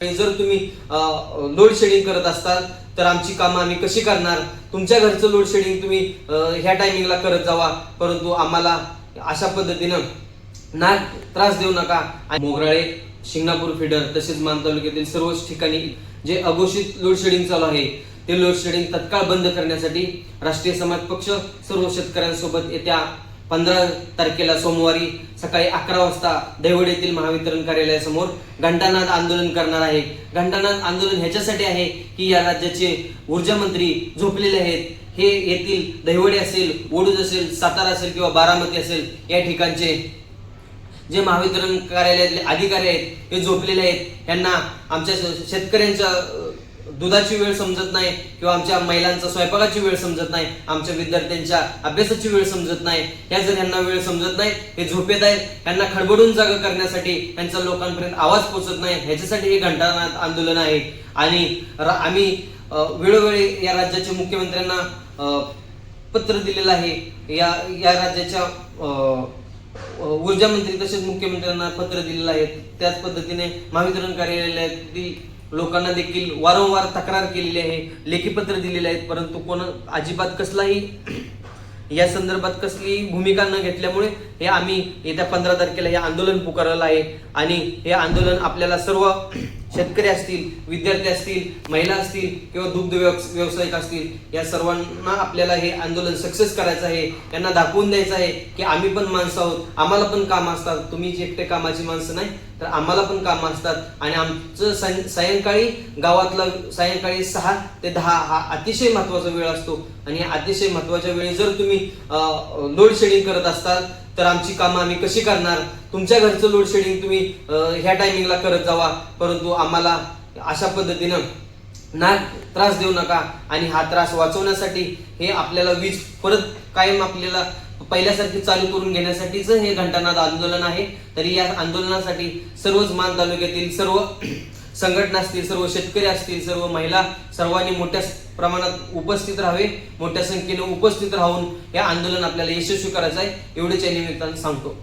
जर तुम्ही load shedding करत असाल तर आमची कामं आम्ही कशी करणार? तुमच्या घरचं लोड शेडिंग तुम्ही ह्या टायमिंगला करत जावा, परंतु आम्हाला अशा पद्धतीनं ना त्रास देऊ नका। मोगराळे, शिंगणापूर फिडर तसेच मान तालुक्यातील सर्वच ठिकाणी जे अघोषित लोड शेडिंग चालू आहे ते लोड शेडिंग तत्काळ बंद करण्यासाठी राष्ट्रीय समाज पक्ष सर्व शेतकऱ्यांसोबत येत्या 15 तारखेला सोमवारी सकाळी 11 वाजता दहिवड येथील महावितरण कार्यालयासमोर घंटानाद आंदोलन करणार आहे। घंटानाद आंदोलन ह्याच्यासाठी आहे की या राज्याचे ऊर्जा मंत्री झोपलेले आहेत। हे येथील दहिवडे असेल, वडूज असेल, सातारा असेल किंवा बारामती असेल या ठिकाणचे जे महावितरण कार्यालयातले अधिकारी आहेत हे झोपलेले आहेत। यांना आमच्या शेतकऱ्यांच्या दुधाची वेळ समजत नाही किंवा आमच्या महिलांचा स्वयंपाकाची वेळ समजत नाही, आमच्या विद्यार्थ्यांच्या अभ्यासाची वेळ समजत नाही। या जर यांना वेळ समजत नाही, हे झोपेत आहेत, यांना खडबडून जागा करण्यासाठी, यांचा लोकांपर्यंत आवाज पोहोचत नाही, ह्याच्यासाठी हे घंटानाद आंदोलन आहे। आणि आम्ही वेळोवेळी या राज्याच्या मुख्यमंत्र्यांना पत्र दिलेलं आहे। या राज्याच्या ऊर्जा मंत्री तसेच मुख्यमंत्र्यांना पत्र दिलेलं आहे। त्याच पद्धतीने महावितरण कार्यालयातील लोकांना देखील वारंवार तक्रार केलेली आहे, लेखी पत्र दिलेले आहेत, परंतु कोण अजिबात कसलाही या संदर्भात कसली भूमिका न घेतल्यामुळे हे आम्ही येत्या 15 तारखेला हे आंदोलन पुकारलं आहे। आणि हे आंदोलन आपल्याला सर्व शेतकरी असतील, विद्यार्थी असतील, महिला असतील किंवा दुग्ध व्यावसायिक असतील या सर्वांना आपल्याला हे आंदोलन सक्सेस करायचं आहे। यांना दाखवून द्यायचं आहे की आम्ही पण माणसं आहोत, आम्हाला पण काम असतात, तुम्ही एकटे कामाची माणसं नाही तर आम्हाला पण काम असतात। आणि आमचं सायंकाळी गावातलं सायंकाळी 6 ते 10 हा अतिशय महत्वाचा वेळ असतो आणि अतिशय महत्वाच्या वेळी जर तुम्ही लोड शेडिंग करत असाल तर आमची कामं आम्ही कशी करणार? तुमच्या घरचं लोड शेडिंग तुम्ही ह्या टायमिंगला करत जावा, परंतु आम्हाला अशा पद्धतीनं ना त्रास देऊ नका। आणि हा त्रास वाचवण्यासाठी हे आपल्याला वीज परत कायम आपल्याला पहिल्यासारखी चालू करून घेण्यासाठीच हे घंटानाद आंदोलन आहे। तरी या आंदोलनासाठी सर्वच मान तालुक्यातील सर्व संघटना असतील, सर्व शेतकरी असतील, सर्व महिला सर्वांनी मोठ्या प्रमाणात उपस्थित राहावे, मोठ्या संख्येने उपस्थित राहून हे आंदोलन आपल्याला यशस्वी करायचं आहे, एवढेच या निमित्ताने सांगतो।